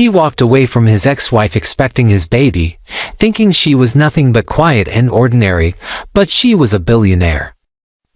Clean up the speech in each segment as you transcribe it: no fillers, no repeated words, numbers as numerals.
He walked away from his ex-wife expecting his baby, thinking she was nothing but quiet and ordinary, but she was a billionaire.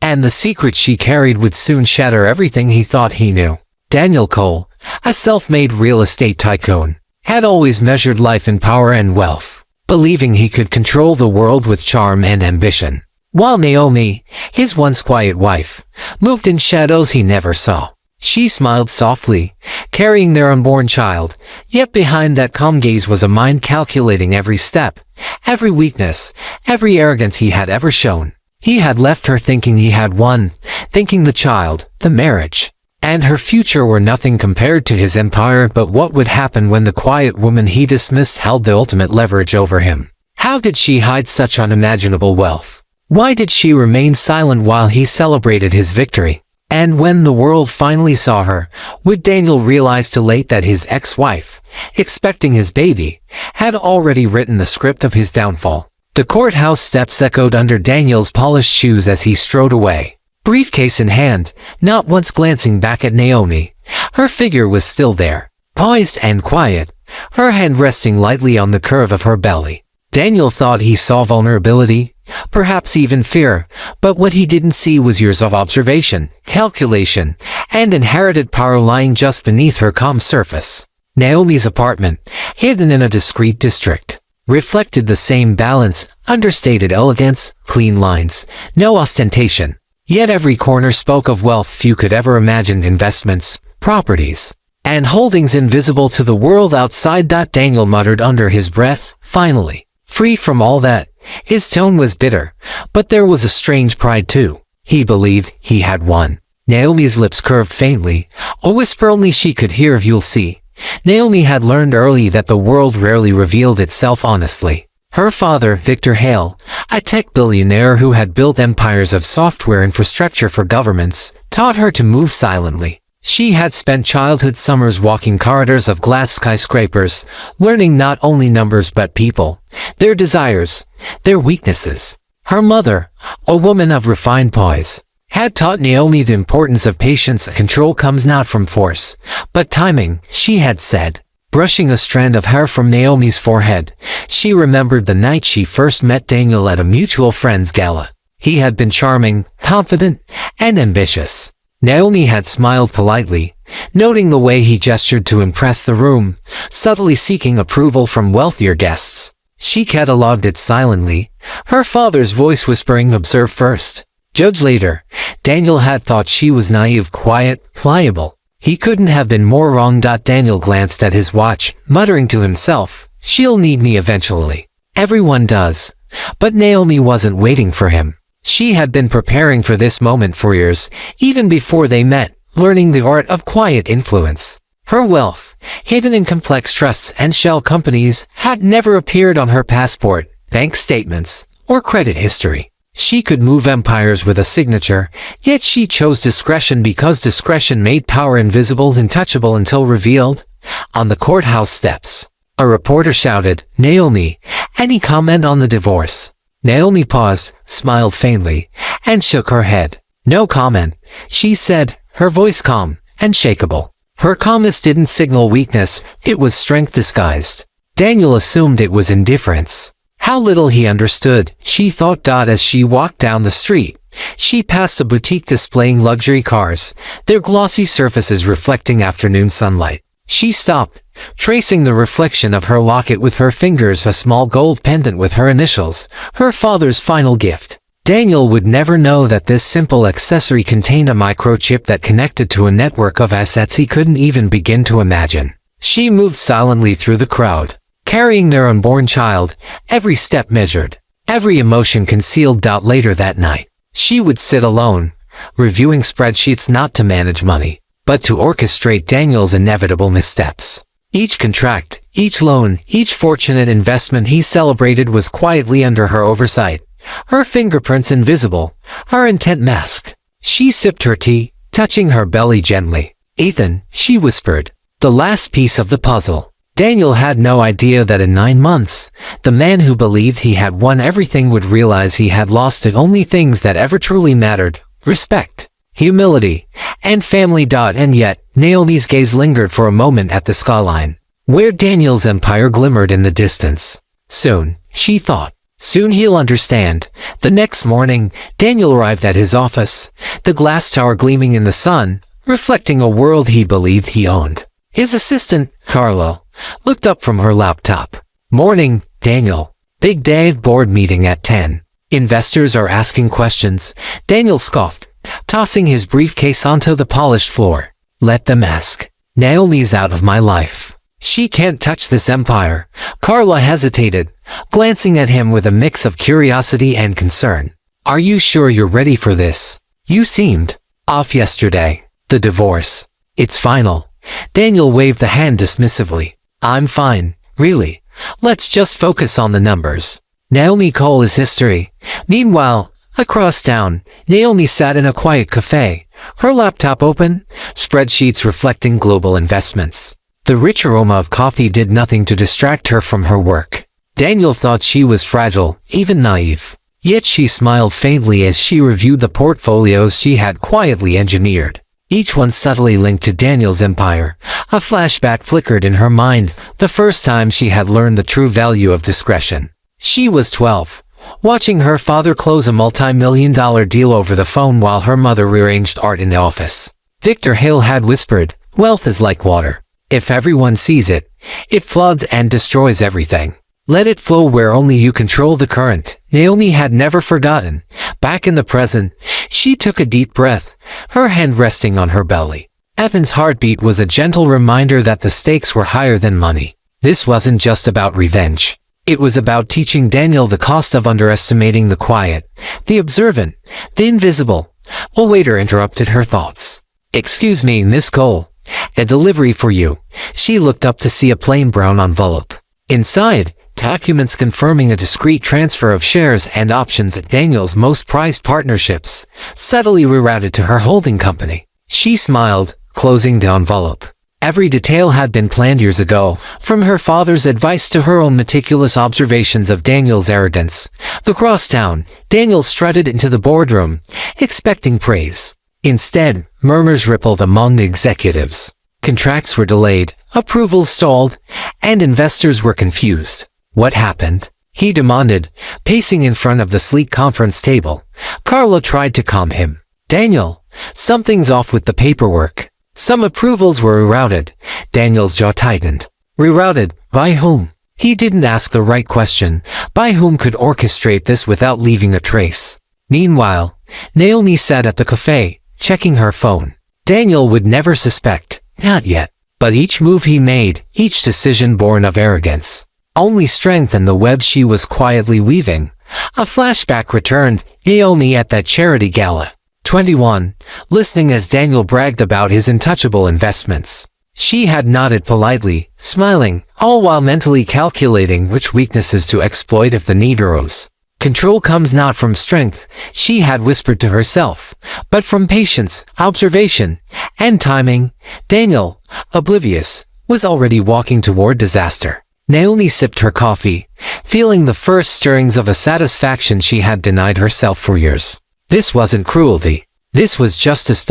And the secret she carried would soon shatter everything he thought he knew. Daniel Cole, a self-made real estate tycoon, had always measured life in power and wealth, believing he could control the world with charm and ambition. While Naomi, his once quiet wife, moved in shadows he never saw. She smiled softly, carrying their unborn child, yet behind that calm gaze was a mind calculating every step, every weakness, every arrogance he had ever shown. He had left her thinking he had won, thinking the child, the marriage, and her future were nothing compared to his empire. But what would happen when the quiet woman he dismissed held the ultimate leverage over him? How did she hide such unimaginable wealth? Why did she remain silent while he celebrated his victory? And when the world finally saw her, would Daniel realize too late that his ex-wife, expecting his baby, had already written the script of his downfall? The courthouse steps echoed under Daniel's polished shoes as he strode away, briefcase in hand, not once glancing back at Naomi. Her figure was still there, poised and quiet, her hand resting lightly on the curve of her belly. Daniel thought he saw vulnerability, perhaps even fear, but what he didn't see was years of observation, calculation, and inherited power lying just beneath her calm surface. Naomi's apartment, hidden in a discreet district, reflected the same balance, understated elegance, clean lines, no ostentation. Yet every corner spoke of wealth few could ever imagine: investments, properties, and holdings invisible to the world outside. Daniel muttered under his breath, finally. Free from all that. His tone was bitter, but there was a strange pride too. He believed he had won. Naomi's lips curved faintly, a whisper only she could hear. "You'll see." Naomi had learned early that the world rarely revealed itself honestly. Her father, Victor Hale, a tech billionaire who had built empires of software infrastructure for governments, taught her to move silently. She had spent childhood summers walking corridors of glass skyscrapers, learning not only numbers but people, their desires, their weaknesses. Her mother, a woman of refined poise, had taught Naomi the importance of patience. Control comes not from force, but timing, she had said. Brushing a strand of hair from Naomi's forehead, she remembered the night she first met Daniel at a mutual friend's gala. He had been charming, confident, and ambitious. Naomi had smiled politely, noting the way he gestured to impress the room, subtly seeking approval from wealthier guests. She catalogued it silently, her father's voice whispering, "Observe first, judge later." Daniel had thought she was naive, quiet, pliable. He couldn't have been more wrong. Daniel glanced at his watch, muttering to himself, "She'll need me eventually." Everyone does. But Naomi wasn't waiting for him. She had been preparing for this moment for years, even before they met, learning the art of quiet influence. Her wealth, hidden in complex trusts and shell companies, had never appeared on her passport, bank statements, or credit history. She could move empires with a signature, yet she chose discretion because discretion made power invisible, untouchable until revealed. On the courthouse steps, a reporter shouted, "Naomi, any comment on the divorce?" Naomi paused, smiled faintly, and shook her head. "No comment," she said, her voice calm and shakable. Her calmness didn't signal weakness, it was strength disguised. Daniel assumed it was indifference. How little he understood, she thought. As she walked down the street, she passed a boutique displaying luxury cars, their glossy surfaces reflecting afternoon sunlight. She stopped, tracing the reflection of her locket with her fingers, a small gold pendant with her initials, her father's final gift. Daniel would never know that this simple accessory contained a microchip that connected to a network of assets he couldn't even begin to imagine. She moved silently through the crowd, carrying their unborn child, every step measured, every emotion concealed. Later that night, she would sit alone, reviewing spreadsheets not to manage money, but to orchestrate Daniel's inevitable missteps. Each contract, each loan, each fortunate investment he celebrated was quietly under her oversight, her fingerprints invisible, her intent masked. She sipped her tea, touching her belly gently. "Ethan," she whispered, "the last piece of the puzzle." Daniel had no idea that in 9 months, the man who believed he had won everything would realize he had lost the only things that ever truly mattered: respect, humility, and family. And yet, Naomi's gaze lingered for a moment at the skyline. where Daniel's empire glimmered in the distance. Soon, she thought. Soon he'll understand. The next morning, Daniel arrived at his office, the glass tower gleaming in the sun, reflecting a world he believed he owned. His assistant, Carla, looked up from her laptop. "Morning, Daniel. Big day board meeting at 10. Investors are asking questions." Daniel scoffed, tossing his briefcase onto the polished floor. "Let them ask. Naomi's out of my life. She can't touch this empire." Carla hesitated, glancing at him with a mix of curiosity and concern. "Are you sure you're ready for this? You seemed off yesterday. The divorce. It's final." Daniel waved a hand dismissively. "I'm fine, really. Let's just focus on the numbers. Naomi Cole is history." Meanwhile, across town, Naomi sat in a quiet cafe, her laptop open, spreadsheets reflecting global investments. The rich aroma of coffee did nothing to distract her from her work. Daniel thought she was fragile, even naive. Yet she smiled faintly as she reviewed the portfolios she had quietly engineered. Each one subtly linked to Daniel's empire. A flashback flickered in her mind, the first time she had learned the true value of discretion. She was 12, watching her father close a multi-million-dollar deal over the phone while her mother rearranged art in the office. Victor Hale had whispered, "Wealth is like water. If everyone sees it, it floods and destroys everything. Let it flow where only you control the current." Naomi had never forgotten. Back in the present, she took a deep breath, her hand resting on her belly. Ethan's heartbeat was a gentle reminder that the stakes were higher than money. This wasn't just about revenge. It was about teaching Daniel the cost of underestimating the quiet, the observant, the invisible. A waiter interrupted her thoughts. "Excuse me, Miss Cole. A delivery for you." She looked up to see a plain brown envelope. Inside, documents confirming a discreet transfer of shares and options at Daniel's most prized partnerships, subtly rerouted to her holding company. She smiled, closing the envelope. Every detail had been planned years ago, from her father's advice to her own meticulous observations of Daniel's arrogance. Across town, Daniel strutted into the boardroom, expecting praise. Instead, murmurs rippled among the executives. Contracts were delayed, approvals stalled, and investors were confused. "What happened?" he demanded, pacing in front of the sleek conference table. Carla tried to calm him. "Daniel, something's off with the paperwork. Some approvals were rerouted." Daniel's jaw tightened. "Rerouted? By whom?" He didn't ask the right question. By whom could orchestrate this without leaving a trace? Meanwhile, Naomi sat at the cafe, checking her phone. Daniel would never suspect. Not yet. But each move he made, each decision born of arrogance, only strengthened the web she was quietly weaving. A flashback returned, Naomi at that charity gala. 21, listening as Daniel bragged about his untouchable investments. She had nodded politely, smiling, all while mentally calculating which weaknesses to exploit if the need arose. Control comes not from strength, she had whispered to herself, but from patience, observation, and timing. Daniel, oblivious, was already walking toward disaster. Naomi sipped her coffee, feeling the first stirrings of a satisfaction she had denied herself for years. This wasn't cruelty. This was justice.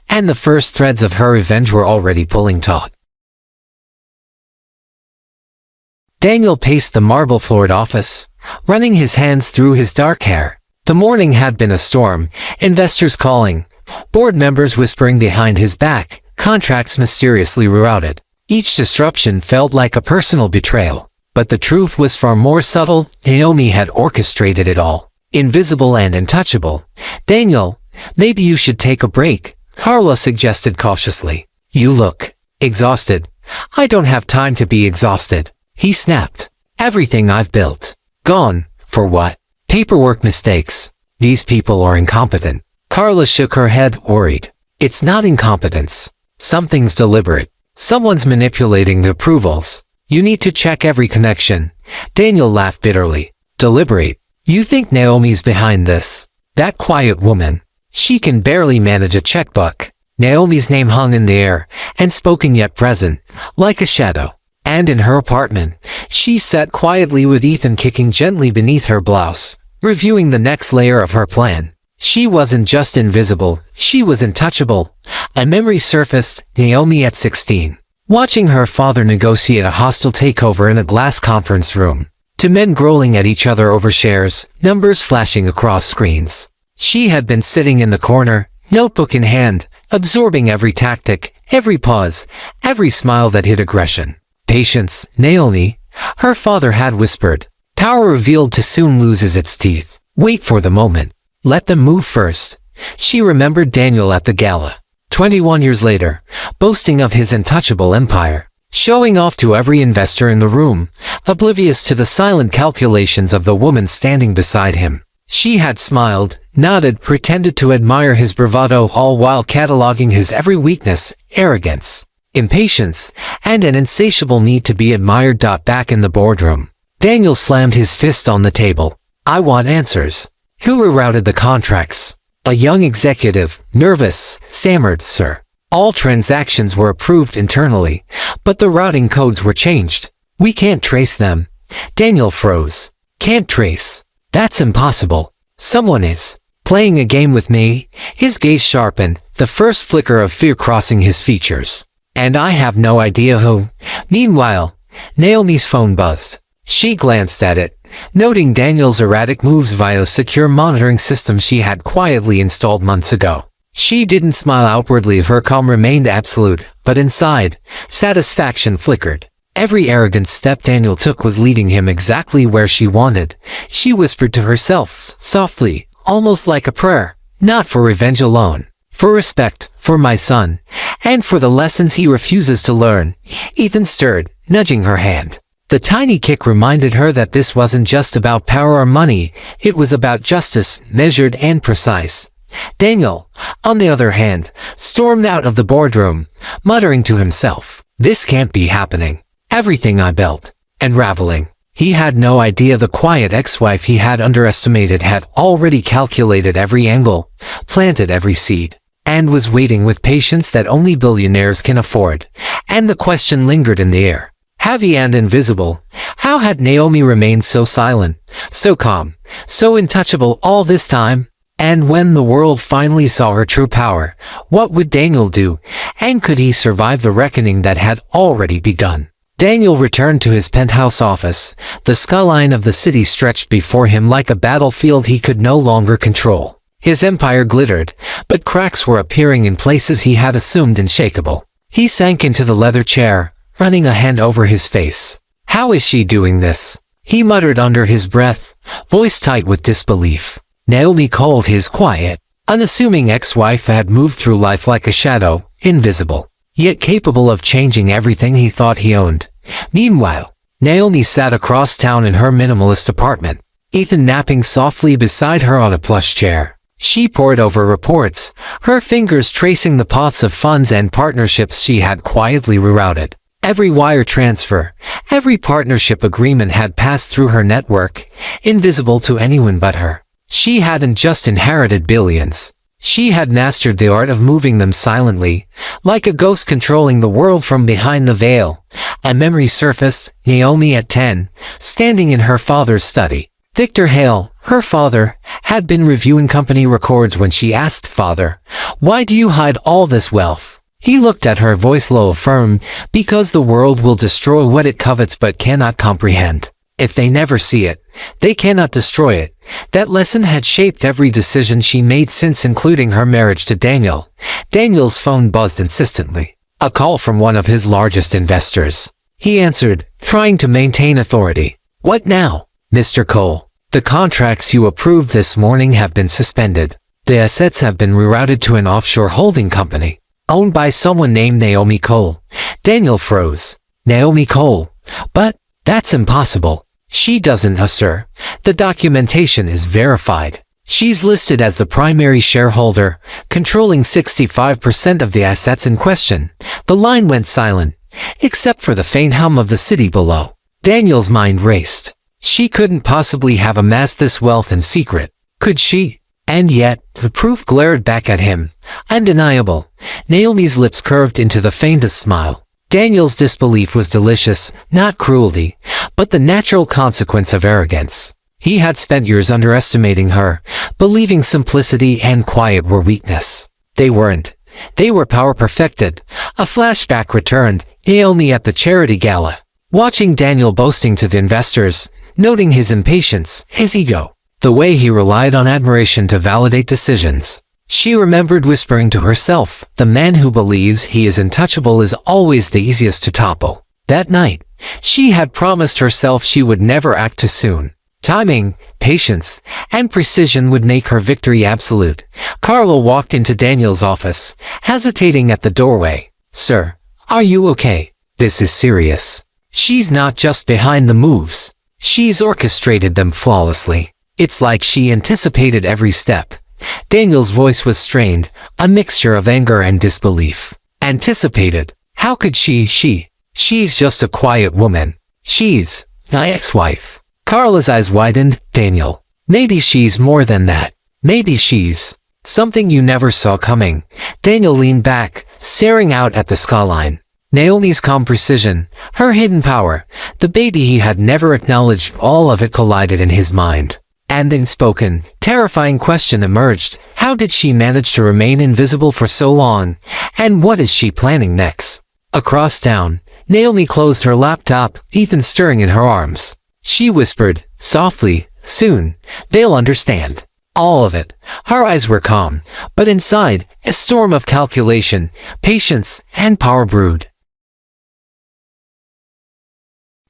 And the first threads of her revenge were already pulling taut. Daniel paced the marble-floored office, running his hands through his dark hair. The morning had been a storm, investors calling, board members whispering behind his back, contracts mysteriously rerouted. Each disruption felt like a personal betrayal. But the truth was far more subtle. Naomi had orchestrated it all. Invisible and untouchable. "Daniel, maybe you should take a break," Carla suggested cautiously. "You look exhausted." "I don't have time to be exhausted," he snapped. "Everything I've built. Gone. For what? Paperwork mistakes. These people are incompetent." Carla shook her head, worried. "It's not incompetence. Something's deliberate. Someone's manipulating the approvals. You need to check every connection." Daniel laughed bitterly. "Deliberate? You think Naomi's behind this? That quiet woman. She can barely manage a checkbook." Naomi's name hung in the air, unspoken yet present, like a shadow. And in her apartment, she sat quietly with Ethan kicking gently beneath her blouse, reviewing the next layer of her plan. She wasn't just invisible, she was untouchable. A memory surfaced, Naomi at 16. watching her father negotiate a hostile takeover in a glass conference room, to men growling at each other over shares, numbers flashing across screens. She had been sitting in the corner, notebook in hand, absorbing every tactic, every pause, every smile that hid aggression. Patience, Naomi, her father had whispered. Power revealed to soon loses its teeth. Wait for the moment. Let them move first. She remembered Daniel at the gala, 21 years later, boasting of his untouchable empire, showing off to every investor in the room, oblivious to the silent calculations of the woman standing beside him. She had smiled, nodded, pretended to admire his bravado, all while cataloging his every weakness, arrogance, impatience, and an insatiable need to be admired. Back in the boardroom, Daniel slammed his fist on the table. I want answers. Who rerouted the contracts? A young executive, nervous, stammered, Sir. All transactions were approved internally, but the routing codes were changed. We can't trace them. Daniel froze. Can't trace. That's impossible. Someone is playing a game with me. His gaze sharpened, the first flicker of fear crossing his features. And I have no idea who. Meanwhile, Naomi's phone buzzed. She glanced at it, noting Daniel's erratic moves via a secure monitoring system she had quietly installed months ago. She didn't smile outwardly. Her calm remained absolute, but inside, satisfaction flickered. Every arrogant step Daniel took was leading him exactly where she wanted. She whispered to herself, softly, almost like a prayer, not for revenge alone, for respect, for my son, and for the lessons he refuses to learn. Ethan stirred, nudging her hand. The tiny kick reminded her that this wasn't just about power or money, it was about justice, measured and precise. Daniel, on the other hand, stormed out of the boardroom, muttering to himself, this can't be happening. Everything I built, unraveling. He had no idea the quiet ex-wife he had underestimated had already calculated every angle, planted every seed, and was waiting with patience that only billionaires can afford. And the question lingered in the air. Heavy and invisible, how had Naomi remained so silent, so calm, so untouchable all this time? And when the world finally saw her true power, what would Daniel do? And could he survive the reckoning that had already begun? Daniel returned to his penthouse office. The skyline of the city stretched before him like a battlefield he could no longer control. His empire glittered, but cracks were appearing in places he had assumed unshakable. He sank into the leather chair, running a hand over his face. How is she doing this? He muttered under his breath, voice tight with disbelief. Naomi Cole, his quiet, unassuming ex-wife, had moved through life like a shadow, invisible, yet capable of changing everything he thought he owned. Meanwhile, Naomi sat across town in her minimalist apartment, Ethan napping softly beside her on a plush chair. She pored over reports, her fingers tracing the paths of funds and partnerships she had quietly rerouted. Every wire transfer, every partnership agreement had passed through her network, invisible to anyone but her. She hadn't just inherited billions. She had mastered the art of moving them silently, like a ghost controlling the world from behind the veil. A memory surfaced, Naomi at 10, standing in her father's study. Victor Hale, her father, had been reviewing company records when she asked, Father, why do you hide all this wealth? He looked at her, voice low, firm, because the world will destroy what it covets but cannot comprehend. If they never see it, they cannot destroy it. That lesson had shaped every decision she made since, including her marriage to Daniel. Daniel's phone buzzed insistently. A call from one of his largest investors. He answered, trying to maintain authority. What now, Mr. Cole? The contracts you approved this morning have been suspended. The assets have been rerouted to an offshore holding company, owned by someone named Naomi Cole. Daniel froze. Naomi Cole? But that's impossible. She doesn't, sir. The documentation is verified. She's listed as the primary shareholder, controlling 65% of the assets in question. The line went silent, except for the faint hum of the city below. Daniel's mind raced. She couldn't possibly have amassed this wealth in secret, could she? And yet, the proof glared back at him. Undeniable. Naomi's lips curved into the faintest smile. Daniel's disbelief was delicious, not cruelty, but the natural consequence of arrogance. He had spent years underestimating her, believing simplicity and quiet were weakness. They weren't. They were power perfected. A flashback returned, Naomi at the charity gala, watching Daniel boasting to the investors, noting his impatience, his ego, the way he relied on admiration to validate decisions. She remembered whispering to herself, the man who believes he is untouchable is always the easiest to topple. That night, she had promised herself she would never act too soon. Timing, patience, and precision would make her victory absolute. Carla walked into Daniel's office, hesitating at the doorway. "Sir, are you okay? This is serious." She's not just behind the moves. She's orchestrated them flawlessly. It's like she anticipated every step. Daniel's voice was strained, a mixture of anger and disbelief. Anticipated? How could She's just a quiet woman. She's my ex-wife. Carla's eyes widened. Daniel, maybe she's more than that. Maybe she's something you never saw coming. Daniel leaned back, staring out at the skyline. Naomi's calm precision, her hidden power, the baby he had never acknowledged, all of it collided in his mind. An unspoken, terrifying question emerged. How did she manage to remain invisible for so long? And what is she planning next? Across town, Naomi closed her laptop, Ethan stirring in her arms. She whispered, softly, "Soon, they'll understand." All of it. Her eyes were calm, but inside, a storm of calculation, patience, and power brewed.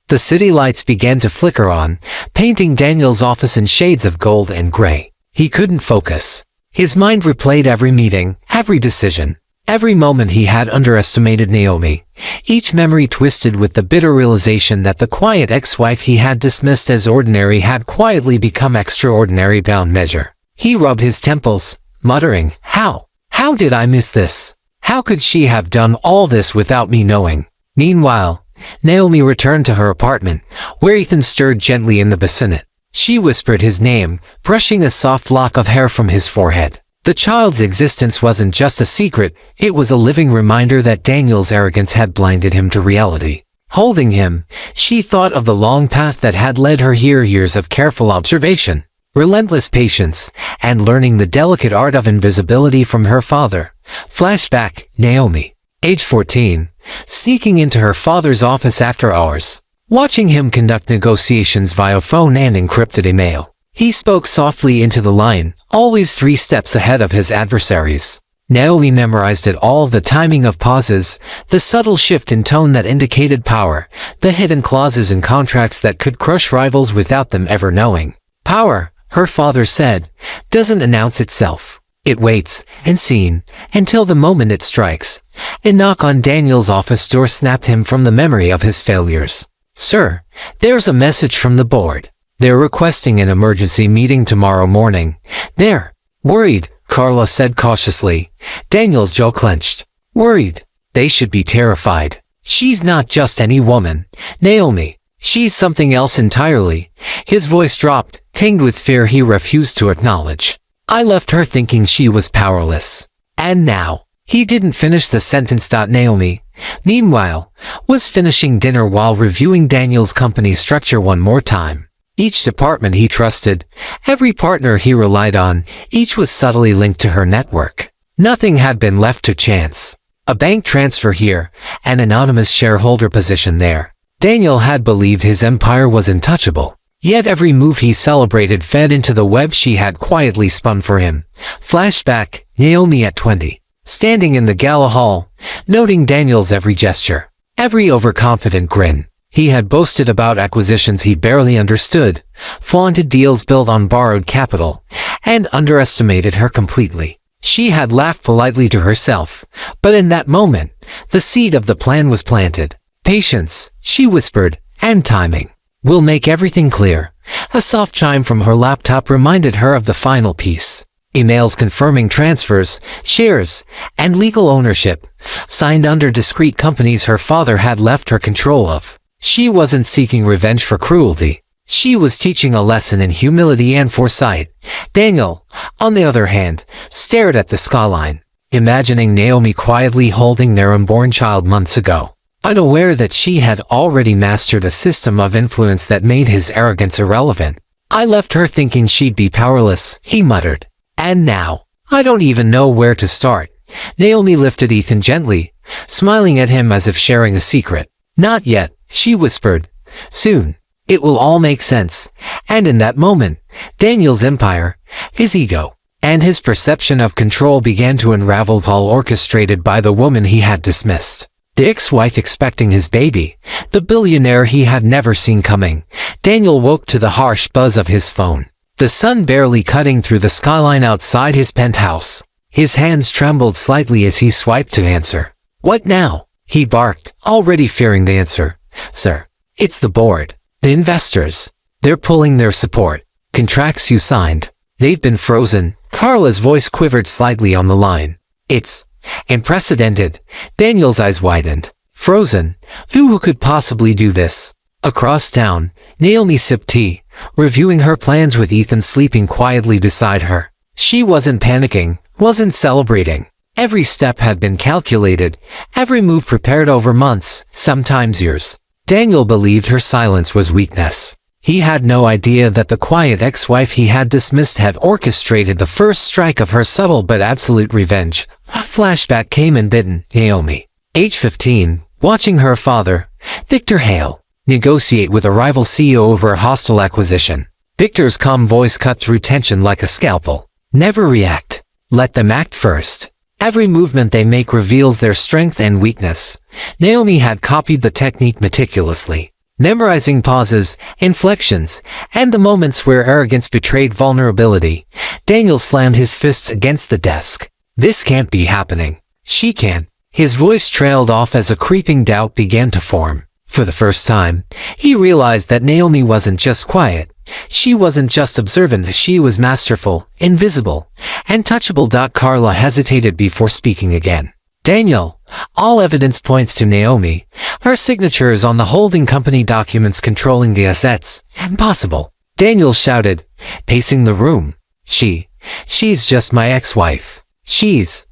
The city lights began to flicker on, painting Daniel's office in shades of gold and gray. He couldn't focus. His mind replayed every meeting, every decision, every moment he had underestimated Naomi. Each memory twisted with the bitter realization that the quiet ex-wife he had dismissed as ordinary had quietly become extraordinary beyond measure. He rubbed his temples, muttering, How did I miss this? How could she have done all this without me knowing?" Meanwhile, Naomi returned to her apartment, where Ethan stirred gently in the bassinet. She whispered his name, brushing a soft lock of hair from his forehead. The child's existence wasn't just a secret, it was a living reminder that Daniel's arrogance had blinded him to reality. Holding him, she thought of the long path that had led her here, years of careful observation, relentless patience, and learning the delicate art of invisibility from her father. Flashback, Naomi, age 14, sneaking into her father's office after hours, watching him conduct negotiations via phone and encrypted email. He spoke softly into the line, always 3 steps ahead of his adversaries. Naomi memorized it all, the timing of pauses, the subtle shift in tone that indicated power, the hidden clauses in contracts that could crush rivals without them ever knowing. Power, her father said, doesn't announce itself. It waits, unseen, until the moment it strikes. A knock on Daniel's office door snapped him from the memory of his failures. "Sir, there's a message from the board. They're requesting an emergency meeting tomorrow morning." "They're worried," Carla said cautiously. Daniel's jaw clenched. "Worried? They should be terrified. She's not just any woman, Naomi. She's something else entirely." His voice dropped, tinged with fear he refused to acknowledge. "I left her thinking she was powerless. And now." He didn't finish the sentence. Naomi, meanwhile, was finishing dinner while reviewing Daniel's company structure one more time. Each department he trusted, every partner he relied on, each was subtly linked to her network. Nothing had been left to chance. A bank transfer here, an anonymous shareholder position there. Daniel had believed his empire was untouchable. Yet every move he celebrated fed into the web she had quietly spun for him. Flashback, Naomi at 20, standing in the gala hall, noting Daniel's every gesture, every overconfident grin. He had boasted about acquisitions he barely understood, flaunted deals built on borrowed capital, and underestimated her completely. She had laughed politely to herself, but in that moment, the seed of the plan was planted. "Patience," she whispered, "and timing. We'll make everything clear." A soft chime from her laptop reminded her of the final piece. Emails confirming transfers, shares, and legal ownership, signed under discreet companies her father had left her control of. She wasn't seeking revenge for cruelty. She was teaching a lesson in humility and foresight. Daniel, on the other hand, stared at the skyline, imagining Naomi quietly holding their unborn child months ago, unaware that she had already mastered a system of influence that made his arrogance irrelevant. "I left her thinking she'd be powerless," he muttered. "And now, I don't even know where to start." Naomi lifted Ethan gently, smiling at him as if sharing a secret. "Not yet," she whispered. "Soon. It will all make sense." And in that moment, Daniel's empire, his ego, and his perception of control began to unravel, all orchestrated by the woman he had dismissed. The ex-wife expecting his baby, the billionaire he had never seen coming. Daniel woke to the harsh buzz of his phone, the sun barely cutting through the skyline outside his penthouse. His hands trembled slightly as he swiped to answer. "What now?" he barked, already fearing the answer. "Sir, it's the board. The investors. They're pulling their support. Contracts you signed. They've been frozen." Carla's voice quivered slightly on the line. "It's unprecedented." Daniel's eyes widened. "Frozen? Who could possibly do this?" Across town, Naomi sipped tea, reviewing her plans with Ethan sleeping quietly beside her. She wasn't panicking, wasn't celebrating. Every step had been calculated, every move prepared over months, sometimes years. Daniel believed her silence was weakness. He had no idea that the quiet ex-wife he had dismissed had orchestrated the first strike of her subtle but absolute revenge. A flashback came in bitten. Naomi, age 15, watching her father, Victor Hale, negotiate with a rival CEO over a hostile acquisition. Victor's calm voice cut through tension like a scalpel. "Never react. Let them act first. Every movement they make reveals their strength and weakness." Naomi had copied the technique meticulously, memorizing pauses, inflections, and the moments where arrogance betrayed vulnerability. Daniel slammed his fists against the desk. "This can't be happening. She can't." His voice trailed off as a creeping doubt began to form. For the first time, he realized that Naomi wasn't just quiet. She wasn't just observant, she was masterful, invisible, and touchable. Carla hesitated before speaking again. "Daniel, all evidence points to Naomi. Her signature is on the holding company documents controlling the assets. Impossible." Daniel shouted, pacing the room. She's just my ex-wife. She's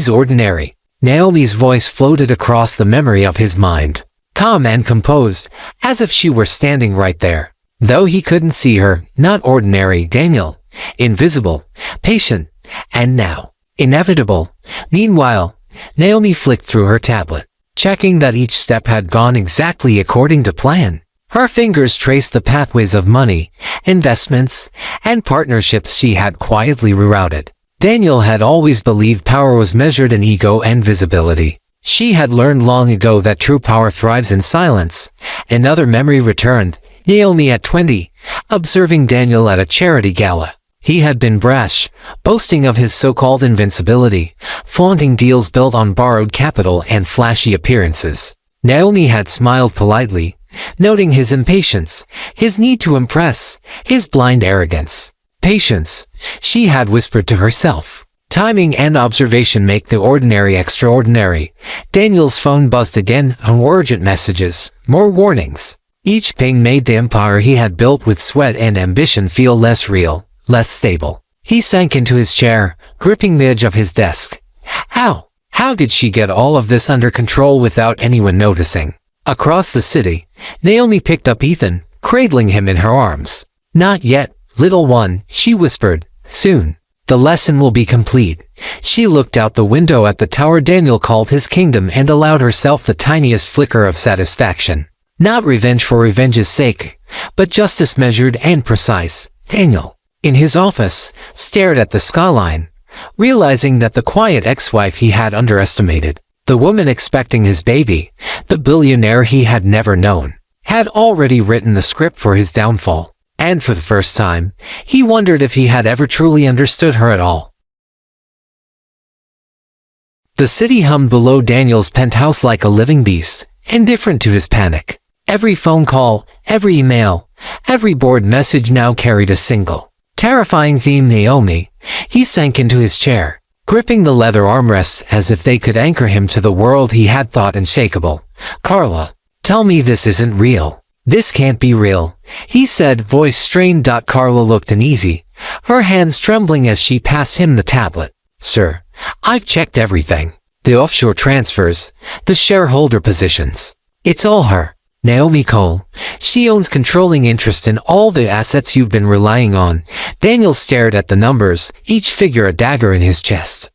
ordinary." Naomi's voice floated across the memory of his mind, calm and composed, as if she were standing right there. Though he couldn't see her, not ordinary Daniel, invisible, patient, and now, inevitable. Meanwhile, Naomi flicked through her tablet, checking that each step had gone exactly according to plan. Her fingers traced the pathways of money, investments, and partnerships she had quietly rerouted. Daniel had always believed power was measured in ego and visibility. She had learned long ago that true power thrives in silence. Another memory returned. Naomi at 20, observing Daniel at a charity gala. He had been brash, boasting of his so-called invincibility, flaunting deals built on borrowed capital and flashy appearances. Naomi had smiled politely, noting his impatience, his need to impress, his blind arrogance. "Patience," she had whispered to herself. "Timing and observation make the ordinary extraordinary." Daniel's phone buzzed again, urgent messages, more warnings. Each ping made the empire he had built with sweat and ambition feel less real, less stable. He sank into his chair, gripping the edge of his desk. How did she get all of this under control without anyone noticing? Across the city, Naomi picked up Ethan, cradling him in her arms. "Not yet, little one," she whispered. "Soon. The lesson will be complete." She looked out the window at the tower Daniel called his kingdom and allowed herself the tiniest flicker of satisfaction. Not revenge for revenge's sake, but justice measured and precise. Daniel, in his office, stared at the skyline, realizing that the quiet ex-wife he had underestimated, the woman expecting his baby, the billionaire he had never known, had already written the script for his downfall. And for the first time, he wondered if he had ever truly understood her at all. The city hummed below Daniel's penthouse like a living beast, indifferent to his panic. Every phone call, every email, every board message now carried a single, terrifying theme. Naomi. He sank into his chair, gripping the leather armrests as if they could anchor him to the world he had thought unshakable. "Carla, tell me this isn't real. This can't be real," he said, voice strained. Carla looked uneasy, her hands trembling as she passed him the tablet. "Sir, I've checked everything. The offshore transfers, the shareholder positions. It's all her. Naomi Cole. She owns controlling interest in all the assets you've been relying on." Daniel stared at the numbers, each figure a dagger in his chest.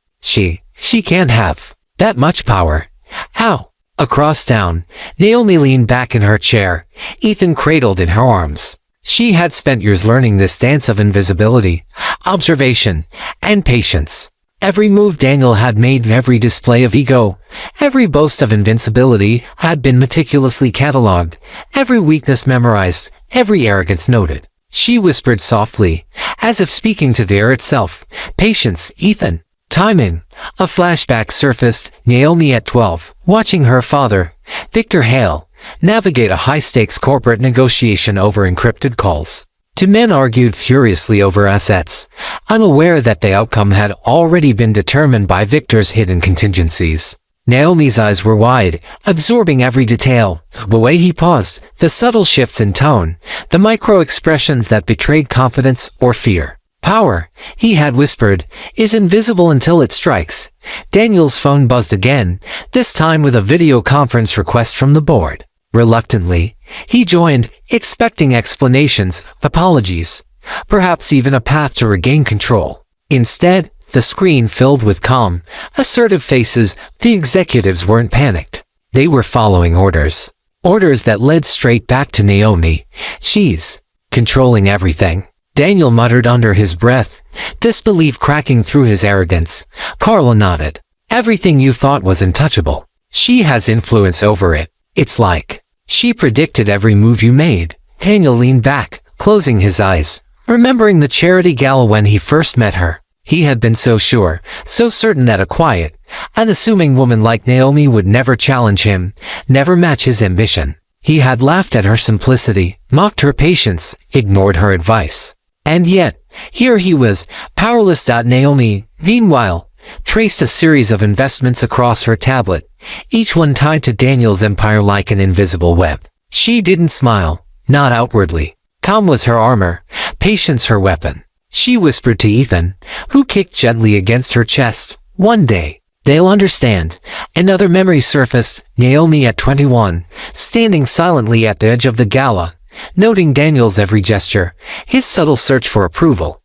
She can't have that much power. How? Across town, Naomi leaned back in her chair, Ethan cradled in her arms. She had spent years learning this dance of invisibility, observation, and patience. Every move Daniel had made, every display of ego, every boast of invincibility had been meticulously catalogued, every weakness memorized, every arrogance noted. She whispered softly, as if speaking to the air itself, "Patience, Ethan. Timing." A flashback surfaced, Naomi at 12, watching her father, Victor Hale, navigate a high-stakes corporate negotiation over encrypted calls. Two men argued furiously over assets, unaware that the outcome had already been determined by Victor's hidden contingencies. Naomi's eyes were wide, absorbing every detail, the way he paused, the subtle shifts in tone, the micro-expressions that betrayed confidence or fear. "Power," he had whispered, "is invisible until it strikes." Daniel's phone buzzed again, this time with a video conference request from the board. Reluctantly, he joined, expecting explanations, apologies, perhaps even a path to regain control. Instead, the screen filled with calm, assertive faces. The executives weren't panicked. They were following orders. Orders that led straight back to Naomi. She's controlling everything. Daniel muttered under his breath, disbelief cracking through his arrogance. Carla nodded. "Everything you thought was untouchable. She has influence over it. It's like she predicted every move you made." Daniel leaned back, closing his eyes, remembering the charity gala when he first met her. He had been so sure, so certain that a quiet, unassuming woman like Naomi would never challenge him, never match his ambition. He had laughed at her simplicity, mocked her patience, ignored her advice. And yet, here he was, powerless. Naomi, meanwhile, traced a series of investments across her tablet, each one tied to Daniel's empire like an invisible web. She didn't smile, not outwardly. Calm was her armor, patience her weapon. She whispered to Ethan, who kicked gently against her chest, "One day, they'll understand." Another memory surfaced, Naomi at 21, standing silently at the edge of the gala, noting Daniel's every gesture, his subtle search for approval.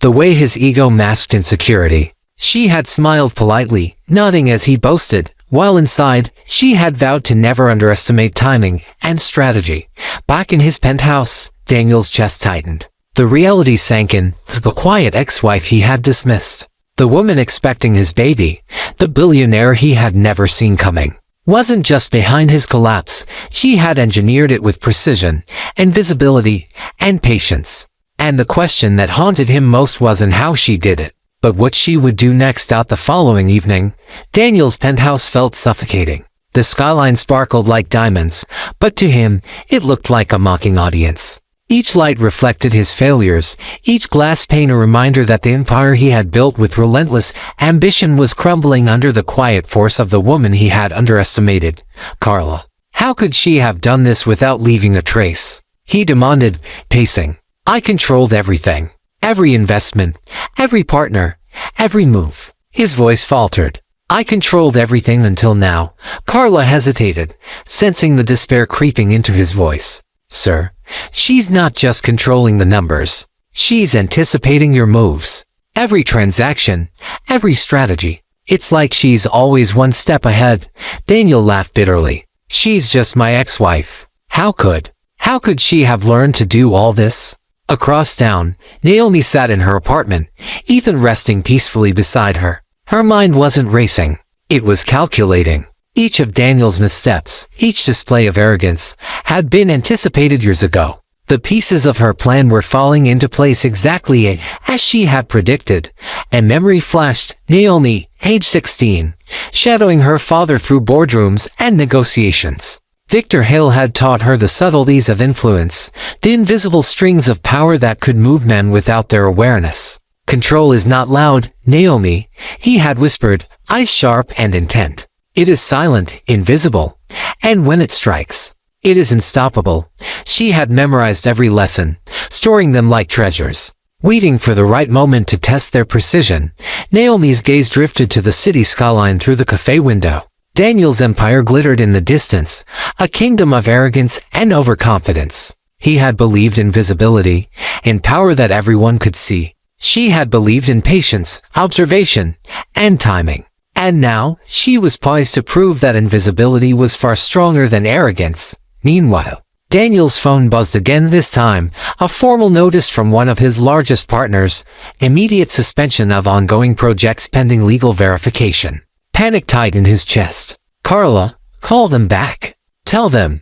The way his ego masked insecurity. She had smiled politely, nodding as he boasted, while inside, she had vowed to never underestimate timing and strategy. Back in his penthouse, Daniel's chest tightened. The reality sank in, the quiet ex-wife he had dismissed. The woman expecting his baby, the billionaire he had never seen coming, wasn't just behind his collapse. She had engineered it with precision, invisibility, and patience. And the question that haunted him most wasn't how she did it, but what she would do next. The following evening, Daniel's penthouse felt suffocating. The skyline sparkled like diamonds, but to him, it looked like a mocking audience. Each light reflected his failures, each glass pane a reminder that the empire he had built with relentless ambition was crumbling under the quiet force of the woman he had underestimated, Carla. How could she have done this without leaving a trace? He demanded, pacing. "I controlled everything. Every investment, every partner, every move." His voice faltered. "I controlled everything until now." Carla hesitated, sensing the despair creeping into his voice. "Sir, she's not just controlling the numbers. She's anticipating your moves. Every transaction, every strategy. It's like she's always one step ahead." Daniel laughed bitterly. "She's just my ex-wife. How could she have learned to do all this?" Across town, Naomi sat in her apartment, Ethan resting peacefully beside her. Her mind wasn't racing. It was calculating. Each of Daniel's missteps, each display of arrogance, had been anticipated years ago. The pieces of her plan were falling into place exactly as she had predicted. And memory flashed, Naomi, age 16, shadowing her father through boardrooms and negotiations. Victor Hale had taught her the subtleties of influence, the invisible strings of power that could move men without their awareness. "Control is not loud, Naomi," he had whispered, eyes sharp and intent. "It is silent, invisible, and when it strikes, it is unstoppable." She had memorized every lesson, storing them like treasures. Waiting for the right moment to test their precision, Naomi's gaze drifted to the city skyline through the cafe window. Daniel's empire glittered in the distance, a kingdom of arrogance and overconfidence. He had believed in visibility, in power that everyone could see. She had believed in patience, observation, and timing. And now, she was poised to prove that invisibility was far stronger than arrogance. Meanwhile, Daniel's phone buzzed again, this time, a formal notice from one of his largest partners, immediate suspension of ongoing projects pending legal verification. Panic tightened his chest. Carla, call them back. Tell them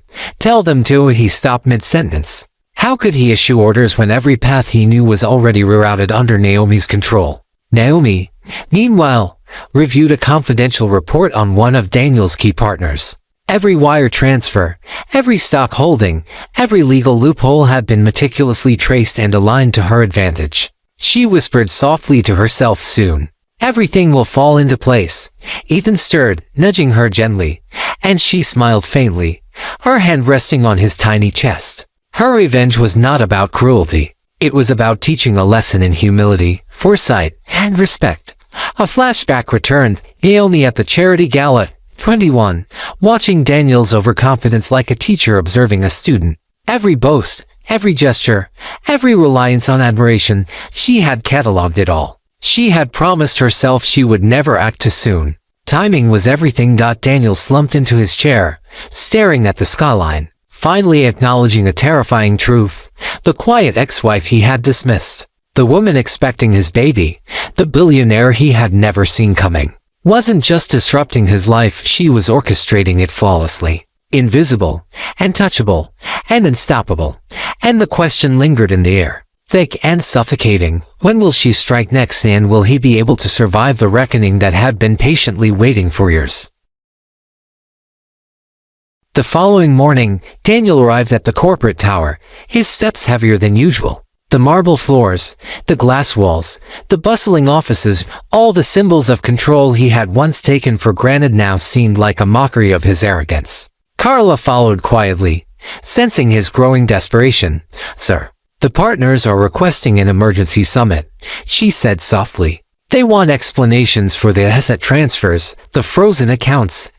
to. He stopped mid-sentence. How could he issue orders when every path he knew was already rerouted under Naomi's control? Naomi, meanwhile, reviewed a confidential report on one of Daniel's key partners. Every wire transfer, every stock holding, every legal loophole had been meticulously traced and aligned to her advantage. She whispered softly to herself, soon everything will fall into place. Ethan stirred, nudging her gently, and she smiled faintly, her hand resting on his tiny chest. Her revenge was not about cruelty. It was about teaching a lesson in humility, foresight, and respect. A flashback returned, Naomi at the charity gala, 21, watching Daniel's overconfidence like a teacher observing a student. Every boast, every gesture, every reliance on admiration, she had catalogued it all. She had promised herself she would never act too soon. Timing was everything. Daniel slumped into his chair, staring at the skyline, finally acknowledging a terrifying truth. The quiet ex-wife he had dismissed, the woman expecting his baby, the billionaire he had never seen coming, wasn't just disrupting his life, she was orchestrating it flawlessly. Invisible, untouchable, and unstoppable. And the question lingered in the air, thick and suffocating. When will she strike next, and will he be able to survive the reckoning that had been patiently waiting for years? The following morning, Daniel arrived at the corporate tower, his steps heavier than usual. The marble floors, the glass walls, the bustling offices, all the symbols of control he had once taken for granted now seemed like a mockery of his arrogance. Carla followed quietly, sensing his growing desperation. Sir, the partners are requesting an emergency summit, she said softly. They want explanations for the asset transfers, the frozen accounts,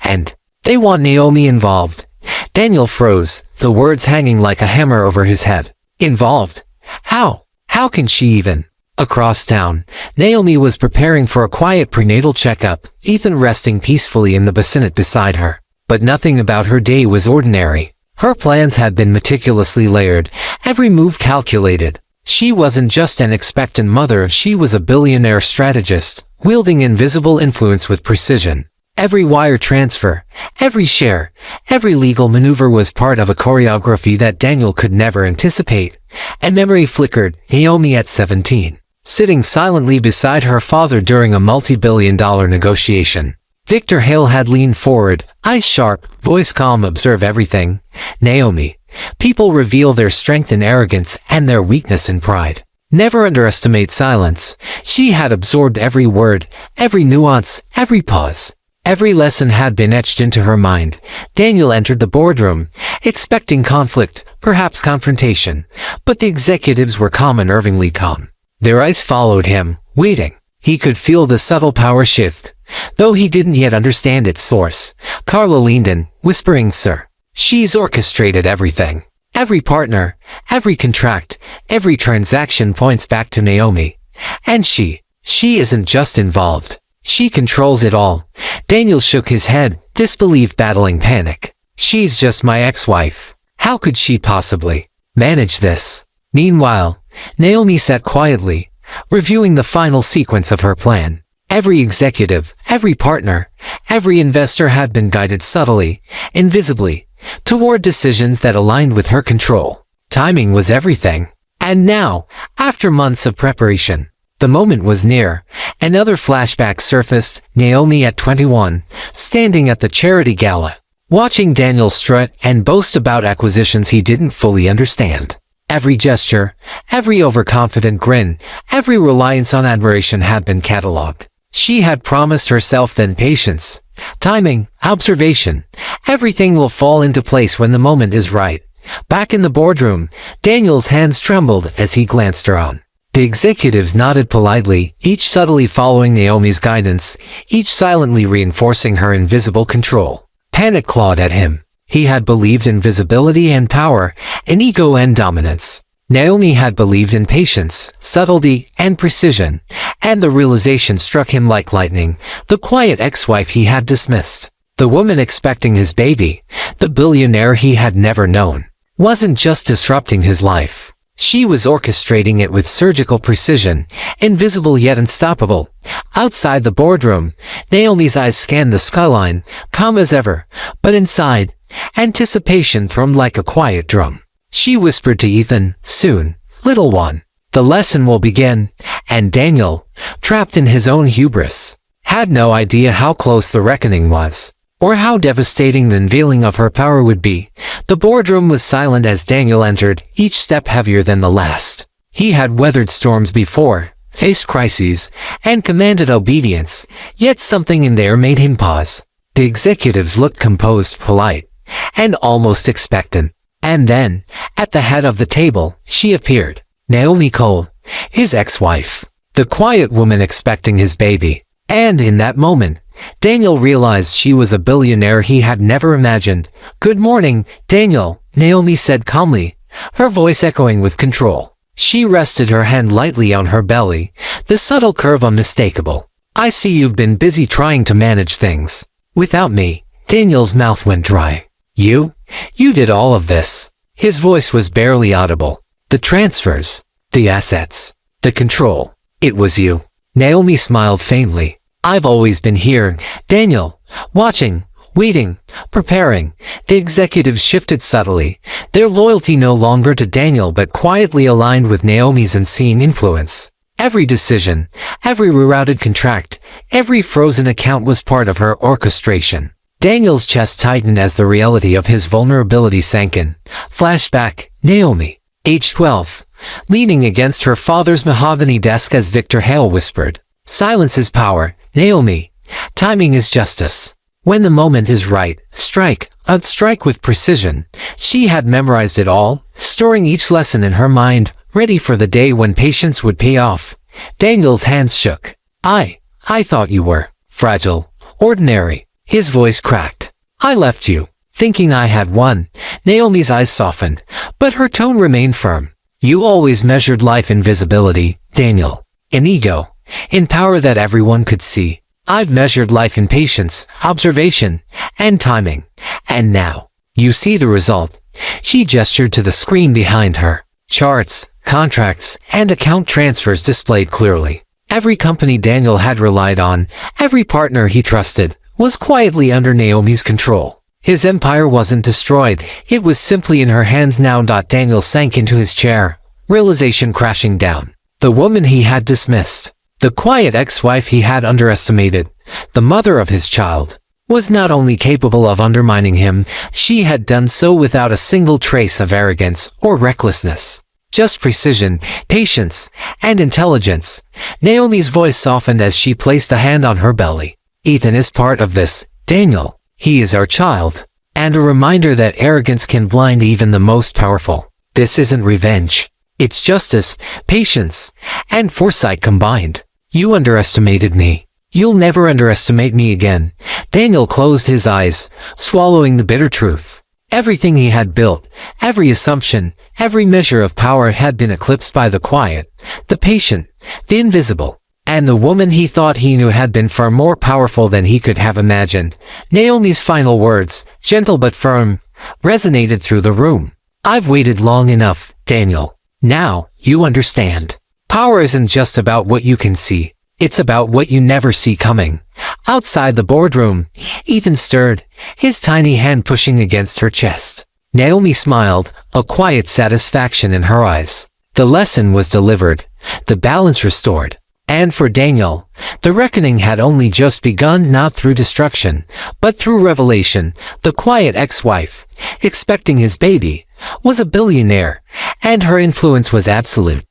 and they want Naomi involved. Daniel froze, the words hanging like a hammer over his head. Involved? How? How can she even? Across town, Naomi was preparing for a quiet prenatal checkup, Ethan resting peacefully in the bassinet beside her. But nothing about her day was ordinary. Her plans had been meticulously layered, every move calculated. She wasn't just an expectant mother, she was a billionaire strategist, wielding invisible influence with precision. Every wire transfer, every share, every legal maneuver was part of a choreography that Daniel could never anticipate. And memory flickered, Naomi at 17, sitting silently beside her father during a multi-billion-dollar negotiation. Victor Hale had leaned forward, eyes sharp, voice calm. Observe everything, Naomi. People reveal their strength in arrogance and their weakness in pride. Never underestimate silence. She had absorbed every word, every nuance, every pause. Every lesson had been etched into her mind. Daniel entered the boardroom, expecting conflict, perhaps confrontation. But the executives were calm, unnervingly calm. Their eyes followed him, waiting. He could feel the subtle power shift, though he didn't yet understand its source. Carla leaned in, whispering, Sir, she's orchestrated everything. Every partner, every contract, every transaction points back to Naomi. And she isn't just involved. She controls it all. Daniel shook his head, disbelief battling panic. She's just my ex-wife. How could she possibly manage this? Meanwhile, Naomi sat quietly, reviewing the final sequence of her plan. Every executive, every partner, every investor had been guided subtly, invisibly, toward decisions that aligned with her control. Timing was everything. And now, after months of preparation, the moment was near. Another flashback surfaced, Naomi at 21, standing at the charity gala, watching Daniel strut and boast about acquisitions he didn't fully understand. Every gesture, every overconfident grin, every reliance on admiration had been catalogued. She had promised herself then patience, timing, observation. Everything will fall into place when the moment is right. Back in the boardroom, Daniel's hands trembled as he glanced around. The executives nodded politely, each subtly following Naomi's guidance, each silently reinforcing her invisible control. Panic clawed at him. He had believed in visibility and power, in ego and dominance. Naomi had believed in patience, subtlety, and precision, and the realization struck him like lightning. The quiet ex-wife he had dismissed, the woman expecting his baby, the billionaire he had never known, wasn't just disrupting his life. She was orchestrating it with surgical precision, invisible yet unstoppable. Outside the boardroom, Naomi's eyes scanned the skyline, calm as ever, but inside, anticipation thrummed like a quiet drum. She whispered to Ethan, "Soon, little one, the lesson will begin," and Daniel, trapped in his own hubris, had no idea how close the reckoning was, or how devastating the unveiling of her power would be. The boardroom was silent as Daniel entered, each step heavier than the last. He had weathered storms before, faced crises, and commanded obedience, yet something in there made him pause. The executives looked composed, polite, and almost expectant. And then, at the head of the table, she appeared. Naomi Cole, his ex-wife, the quiet woman expecting his baby. And in that moment, Daniel realized she was a billionaire he had never imagined. "Good morning, Daniel," Naomi said calmly, her voice echoing with control. She rested her hand lightly on her belly, the subtle curve unmistakable. "I see you've been busy trying to manage things without me." Daniel's mouth went dry. You did all of this." His voice was barely audible. "The transfers, the assets, the control. It was you." Naomi smiled faintly. "I've always been here, Daniel, watching, waiting, preparing." The executives shifted subtly, their loyalty no longer to Daniel but quietly aligned with Naomi's unseen influence. Every decision, every rerouted contract, every frozen account was part of her orchestration. Daniel's chest tightened as the reality of his vulnerability sank in. Flashback, Naomi, age 12, leaning against her father's mahogany desk as Victor Hale whispered, "Silence is power, Naomi. Timing is justice. When the moment is right, strike, outstrike with precision." She had memorized it all, storing each lesson in her mind, ready for the day when patience would pay off. Daniel's hands shook. I thought you were fragile, ordinary." His voice cracked. "I left you, thinking I had won." Naomi's eyes softened, but her tone remained firm. "You always measured life in visibility, Daniel. In ego, in power that everyone could see. I've measured life in patience, observation, and timing. And now, you see the result." She gestured to the screen behind her. Charts, contracts, and account transfers displayed clearly. Every company Daniel had relied on, every partner he trusted, was quietly under Naomi's control. His empire wasn't destroyed, it was simply in her hands now. Daniel sank into his chair, realization crashing down. The woman he had dismissed, the quiet ex-wife he had underestimated, the mother of his child, was not only capable of undermining him, she had done so without a single trace of arrogance or recklessness. Just precision, patience, and intelligence. Naomi's voice softened as she placed a hand on her belly. "Ethan is part of this, Daniel. He is our child." And a reminder that arrogance can blind even the most powerful. This isn't revenge. It's justice, patience, and foresight combined. "You underestimated me. You'll never underestimate me again." Daniel closed his eyes, swallowing the bitter truth. Everything he had built, every assumption, every measure of power had been eclipsed by the quiet, the patient, the invisible. And the woman he thought he knew had been far more powerful than he could have imagined. Naomi's final words, gentle but firm, resonated through the room. "I've waited long enough, Daniel. Now, you understand. Power isn't just about what you can see. It's about what you never see coming." Outside the boardroom, Ethan stirred, his tiny hand pushing against her chest. Naomi smiled, a quiet satisfaction in her eyes. The lesson was delivered, the balance restored. And for Daniel, the reckoning had only just begun, not through destruction, but through revelation. The quiet ex-wife, expecting his baby, was a billionaire, and her influence was absolute.